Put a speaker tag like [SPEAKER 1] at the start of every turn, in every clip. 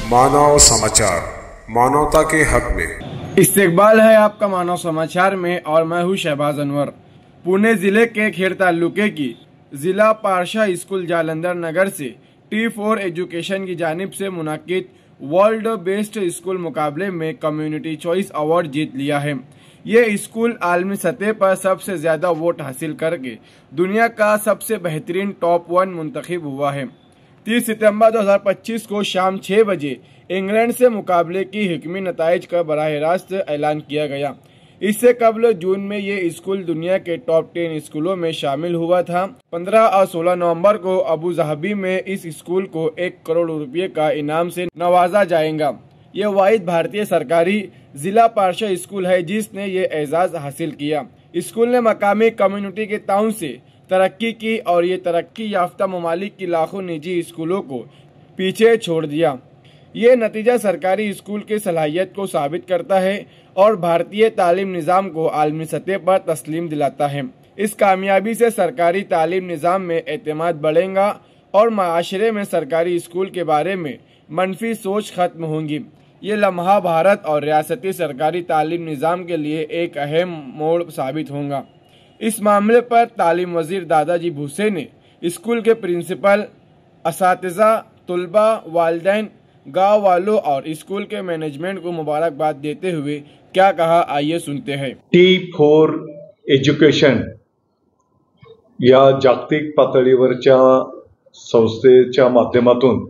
[SPEAKER 1] मानव समाचार, मानवता के हक में।
[SPEAKER 2] इस्तेकबाल है आपका मानव समाचार में और मैं हूं शहबाज अनवर। पुणे जिले के खेड़ तालुके की जिला पारशा स्कूल जालंधर नगर से T4 एजुकेशन की जानिब से मुनाकिद वर्ल्ड बेस्ट स्कूल मुकाबले में कम्युनिटी चॉइस अवार्ड जीत लिया है। ये स्कूल आलमी सतह पर सबसे ज्यादा वोट हासिल करके दुनिया का सबसे बेहतरीन टॉप 1 मुंतखब हुआ है। 30 सितंबर 2025 को शाम 6 बजे इंग्लैंड से मुकाबले की हिकमी नताइज का बराह रास्त ऐलान किया गया। इससे कबल जून में ये स्कूल दुनिया के टॉप 10 स्कूलों में शामिल हुआ था। 15 और 16 नवंबर को अबू धाबी में इस स्कूल को 1 करोड़ रुपये का इनाम से नवाजा जाएगा। ये वाहिद भारतीय सरकारी जिला पारशा स्कूल है जिसने ये एजाज हासिल किया। स्कूल ने मकामी कम्युनिटी के ताउन से तरक्की की और ये तरक्की याफ्ता ममालिक की लाखों निजी स्कूलों को पीछे छोड़ दिया। ये नतीजा सरकारी स्कूल की सलाहियत को साबित करता है और भारतीय तालीम निज़ाम को आलमी सतह पर तस्लीम दिलाता है। इस कामयाबी से सरकारी तालीम निज़ाम में एतमाद बढ़ेगा और माशरे में सरकारी स्कूल के बारे में मनफी सोच खत्म होंगी। ये लम्हा भारत और रियासती सरकारी तालीम निज़ाम के लिए एक अहम मोड़ साबित होगा। इस मामले पर तालीम वजीर दादाजी भूसे ने स्कूल के प्रिंसिपल, असातिज़ा, तुलबा, वालिदैन, गाँव वालों और स्कूल के मैनेजमेंट को मुबारकबाद देते हुए क्या कहा, आइए सुनते हैं।
[SPEAKER 3] T4 एज्युकेशन या जागतिक पातळीवरच्या संस्थेच्या माध्यमातून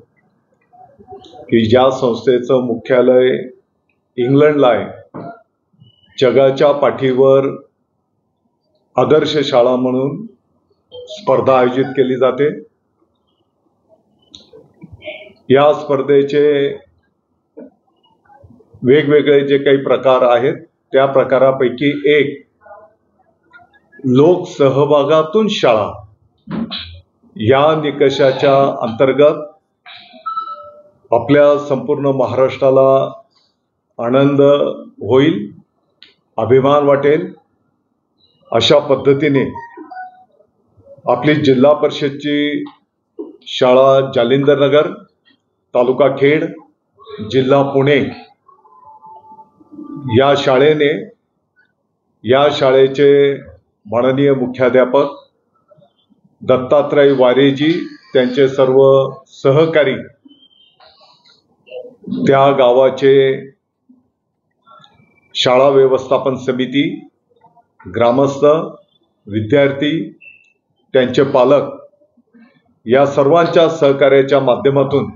[SPEAKER 3] की ज्या संस्थेचं मुख्यालय इंग्लंडला आहे, जगाच्या पाठीवर आदर्श शाळा म्हणून स्पर्धा आयोजित केली जाते। या स्पर्धेचे वेगवेगळे जे काही प्रकार आहेत त्या प्रकारापैकी एक लोक सहभागातून शाळा या निकषाच्या अंतर्गत आपल्या संपूर्ण महाराष्ट्राला आनंद होईल, अभिमान वाटेल अशा पद्धतीने आपली जिल्हा परिषदची शाळा जालिंदर नगर, तालुका खेड, जिल्हा पुणे या शाळेने या शाळेचे माननीय मुख्याध्यापक दत्तात्रय वारेजी, त्यांचे सर्व सहकारी, त्या गावाचे शाळा व्यवस्थापन समिती, ग्रामस्थ, विद्यार्थी, त्यांचे पालक या सर्वांच्या सहकार्याच्या माध्यमातून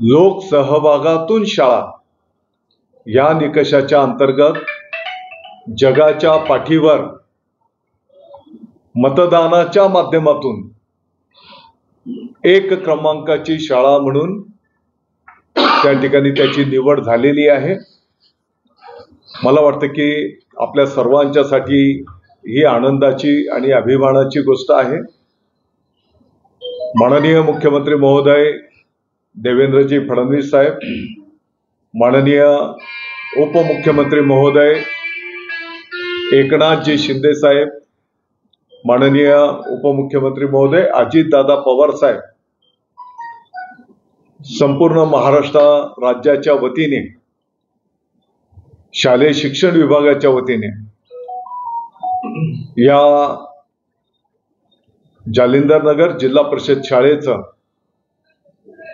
[SPEAKER 3] लोक सहभागातून शाळा या निकषाच्या अंतर्गत जगाच्या पाठीवर मतदानाच्या माध्यमातून 1 क्रमांकाची शाळा म्हणून त्या ठिकाणी त्याची निवड झालेली आहे। मला वाटतं की आपल्या सर्वांच्यासाठी ही आनंदाची आणि अभिमानाची गोष्ट आहे। माननीय मुख्यमंत्री महोदय देवेंद्रजी फडणवीस साहेब, माननीय उपमुख्यमंत्री महोदय एकनाथजी शिंदे साहेब, माननीय उपमुख्यमंत्री महोदय अजितदादा पवार साहेब, संपूर्ण महाराष्ट्र राज्याच्या वतीने, शालेय शिक्षण विभागाच्या वतीने या जालिंदर नगर जिल्हा परिषद शाळेचं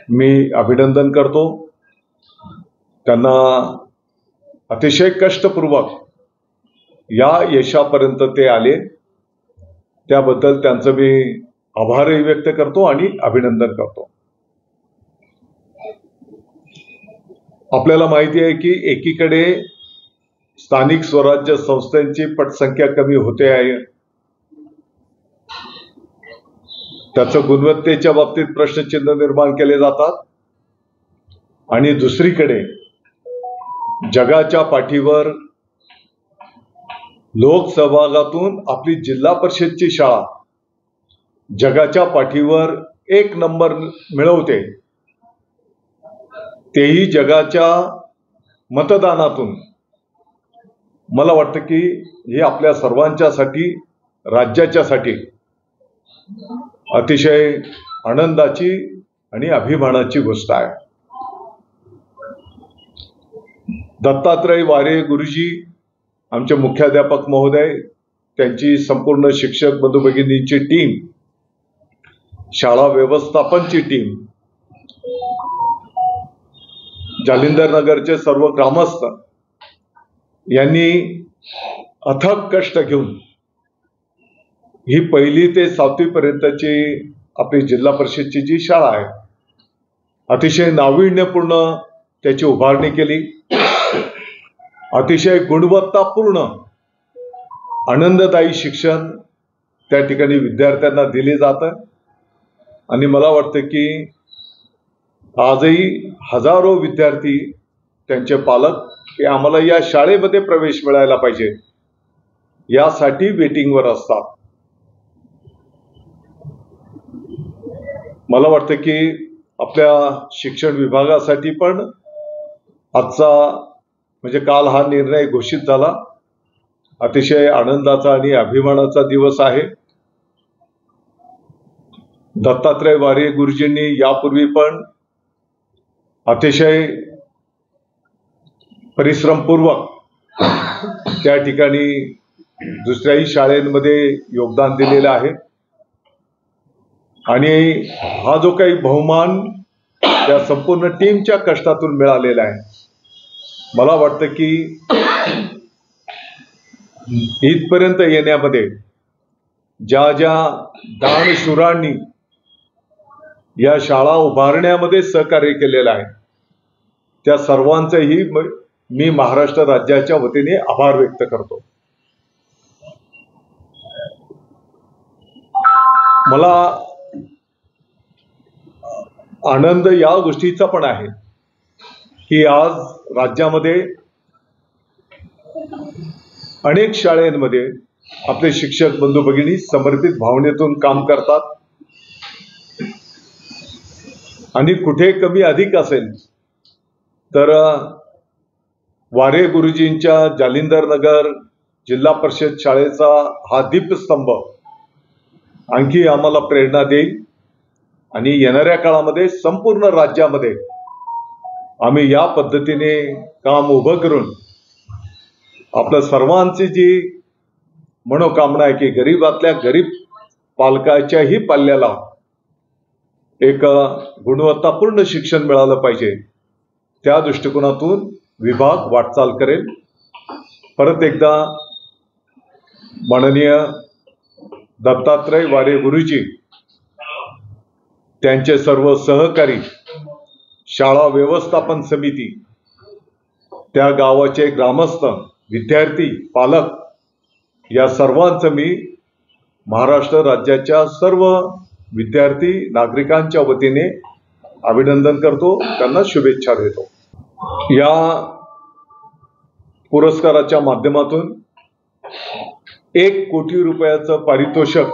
[SPEAKER 3] मी अभिनंदन करतो। त्यांना अतिशय कष्टपूर्वक या यशापर्यंत ते आले, त्याबद्दल त्यांचं मी आभारही व्यक्त करतो आणि अभिनंदन करतो। आपल्याला माहिती आहे की एकीकडे स्थानिक स्वराज्य संस्थांची पटसंख्या कमी होते आहे, त्याचं गुणवत्तेच्या बाबतीत प्रश्नचिन्ह निर्माण केले जातात, आणि दुसरीकडे जगाच्या पाठीवर लोकसहभागातून आपली जिल्हा परिषदची शाळा जगाच्या पाठीवर 1 नंबर मिळवते, तेही जगाच्या मतदानातून। मला वाटतं की हे आपल्या सर्वांच्यासाठी, राज्याच्यासाठी अतिशय आनंदाची आणि अभिमानाची गोष्ट आहे। दत्तात्रय वारे गुरुजी, आमचे मुख्याध्यापक महोदय, त्यांची संपूर्ण शिक्षक बंधू भगिनींची टीम, शाळा व्यवस्थापनची टीम, जालिंदर नगरचे सर्व ग्रामस्थ यांनी अथक कष्ट घेऊन ही 1ली ते 7वी पर्यंतची आपली जिल्हा परिषदची जी शाळा आहे, अतिशय नाविन्यपूर्ण त्याची उभारणी केली. अतिशय गुणवत्तापूर्ण आनंददायी शिक्षण त्या ठिकाणी विद्यार्थ्यांना दिले जातं. आणि मला वाटतं की आजही हजारो विद्यार्थी, त्यांचे पालक की आम्हाला या शाळेमध्ये प्रवेश मिळायला पाहिजे यासाठी वेटिंगवर असतात. मला वाटतं की आपल्या शिक्षण विभागासाठी पण आजचा म्हणजे काल हा निर्णय घोषित झाला. अतिशय आनंदाचा आणि अभिमानाचा दिवस आहे. दत्तात्रय वारे गुरुजींनी यापूर्वी पण अतिशय परिश्रमपूर्वक त्या ठिकाणी दुसऱ्याही शाळेमध्ये योगदान दिलेलं आहे. आणि हा जो काही बहुमान त्या संपूर्ण टीमच्या कष्टातून मिळालेला आहे, मला वाटतं की इथपर्यंत येण्यामध्ये ज्या ज्या दानशूरांनी या शाळा उभारण्यामध्ये सहकार्य केलेलं आहे, त्या सर्वांचेही मी महाराष्ट्र राज्याच्या वतीने आभार व्यक्त करतो. मला आनंद या गोष्टीचा पण आहे की आज राज्यामध्ये अनेक शाळांमध्ये आपले शिक्षक बंधू भगिनी समर्पित भावनेतून काम करतात. आणि कुठे कमी अधिक असेल तर वारे गुरुजींच्या जालिंदर नगर जिल्हा परिषद शाळेचा हा दीपस्तंभ आणखी आम्हाला प्रेरणा देईल. आणि येणाऱ्या काळामध्ये संपूर्ण राज्यामध्ये आम्ही या पद्धतीने काम उभं करून आपल्या सर्वांची जी मनोकामना आहे की गरीबातल्या गरीब पालकाच्याही पाल्याला एक गुणवत्तापूर्ण शिक्षण मिळालं पाहिजे, त्या दृष्टिकोनातून विभाग वाटचाल करेल. परत एकदा माननीय दत्तात्रय वारे गुरुजी, त्यांचे सर्व सहकारी, शाळा व्यवस्थापन समिती, त्या गावाचे ग्रामस्थ, विद्यार्थी, पालक या सर्वांचं मी महाराष्ट्र राज्याच्या सर्व विद्यार्थी नागरिकांच्या वतीने अभिनंदन करतो, त्यांना शुभेच्छा देतो. या पुरस्काराच्या माध्यमातून 1 कोटी रुपयाचं पारितोषिक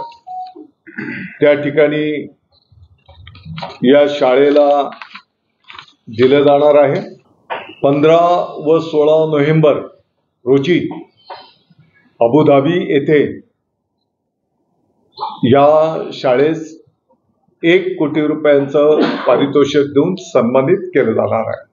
[SPEAKER 3] त्या ठिकाणी या शाळेला दिलं जाणार आहे. 15 व 16 नोव्हेंबर रोजी अबुधाबी येथे या शाळेस 1 कोटी रुपयांचं पारितोषिक देऊन सन्मानित केलं जाणार आहे.